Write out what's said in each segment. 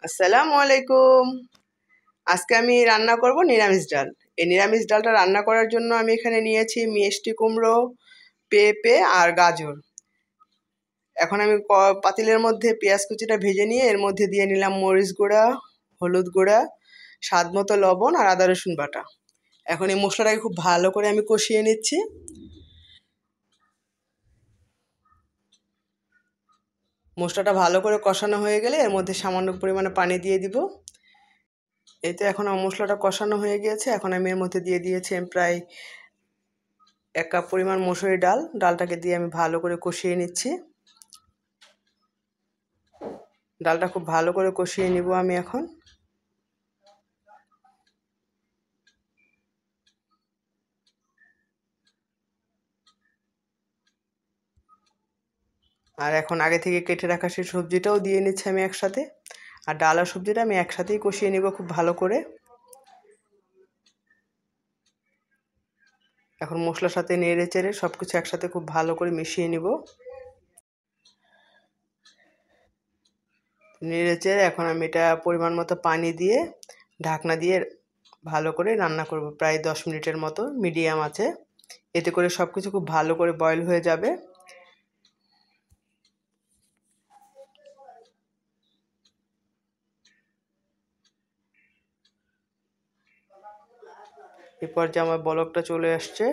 আসসালামু আলাইকুম। আজকে আমি রান্না করব নিরামিষ ডাল। এই নিরামিষ ডালটা রান্না করার জন্য আমি এখানে নিয়েছি মিষ্টি কুমড়ো, পেঁপে আর গাজর। এখন আমি পাতিলের মধ্যে পেঁয়াজ কুচিটা ভেজে নিয়ে এর মধ্যে দিয়ে নিলাম মরিচ গুঁড়া, হলুদ গুঁড়া, স্বাদ মতো লবণ আর আদা রসুন বাটা। এখন এই মশলাটাকে খুব ভালো করে আমি কষিয়ে নিচ্ছি। মশলাটা ভালো করে কষানো হয়ে গেলে এর মধ্যে সামান্য পরিমাণে পানি দিয়ে দিব। এই তো এখন আমার মশলাটা কষানো হয়ে গিয়েছে। এখন আমি এর মধ্যে দিয়ে দিয়েছি প্রায় 1 কাপ পরিমাণ মসুরি ডাল। ডালটাকে দিয়ে আমি ভালো করে কষিয়ে নিচ্ছি। ডালটা খুব ভালো করে কষিয়ে নিব আমি এখন। আর এখন আগে থেকে কেটে রাখা সেই সবজিটাও দিয়ে নিচ্ছি আমি একসাথে। আর ডাল আর সবজিটা আমি একসাথেই কষিয়ে নিব খুব ভালো করে। এখন মশলার সাথে নেড়ে চেড়ে সব কিছু একসাথে খুব ভালো করে মিশিয়ে নিব। নেড়ে চেড়ে এখন আমি এটা পরিমাণ মতো পানি দিয়ে ঢাকনা দিয়ে ভালো করে রান্না করব প্রায় 10 মিনিটের মতো মিডিয়াম আঁচে। এতে করে সব কিছু খুব ভালো করে বয়েল হয়ে যাবে। এই পর্যায়ে আমার বলকটা চলে আসছে।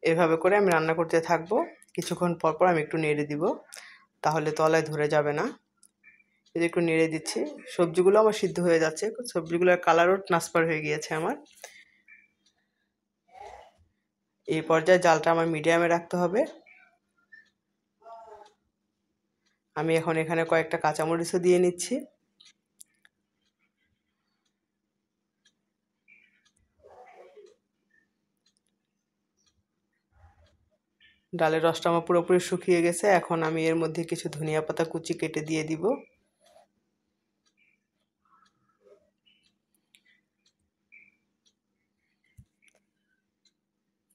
এভাবে করে আমি রান্না করতে থাকবো। কিছুক্ষণ পর পর আমি একটু নেড়ে দিব, তাহলে তলায় ধরে যাবে না। এই যে একটু নেড়ে দিচ্ছি। সবজিগুলো আমার সিদ্ধ হয়ে যাচ্ছে, সবজিগুলোর কালারও ট্রান্সফার হয়ে গিয়েছে আমার। এই পর্যায়ে জালটা আমার মিডিয়ামে রাখতে হবে। আমি এখন এখানে কয়েকটা কাঁচামরিচও দিয়ে নিচ্ছি। ডালের রসটা আমার পুরোপুরি শুকিয়ে গেছে। এখন আমি এর মধ্যে কিছু ধনিয়া পাতা কুচি কেটে দিয়ে দিব।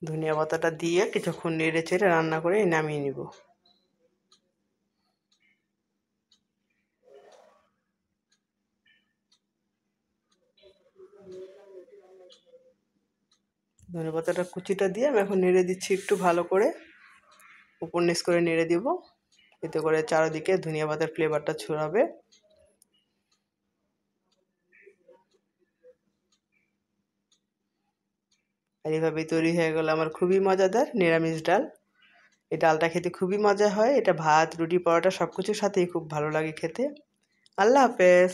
ধনিয়া পাতাটা দিয়ে কিছুক্ষণ নেড়ে চেড়ে রান্না করে নামিয়ে নিব। ধনিয়া পাতাটা কুচিটা দিয়ে আমি এখন নেড়ে দিচ্ছি একটু ভালো করে, উপর নিচ করে নেড়ে দিব। এতে করে চারিদিকে ধনিয়া পাতার ফ্লেভারটা ছড়াবে। আর এইভাবেই তৈরি হয়ে গেল আমার খুবই মজাদার নিরামিষ ডাল। এই ডালটা খেতে খুবই মজা হয়। এটা ভাত, রুটি, পরোটা সব কিছুর সাথেই খুব ভালো লাগে খেতে। আল্লাহ হাফেজ।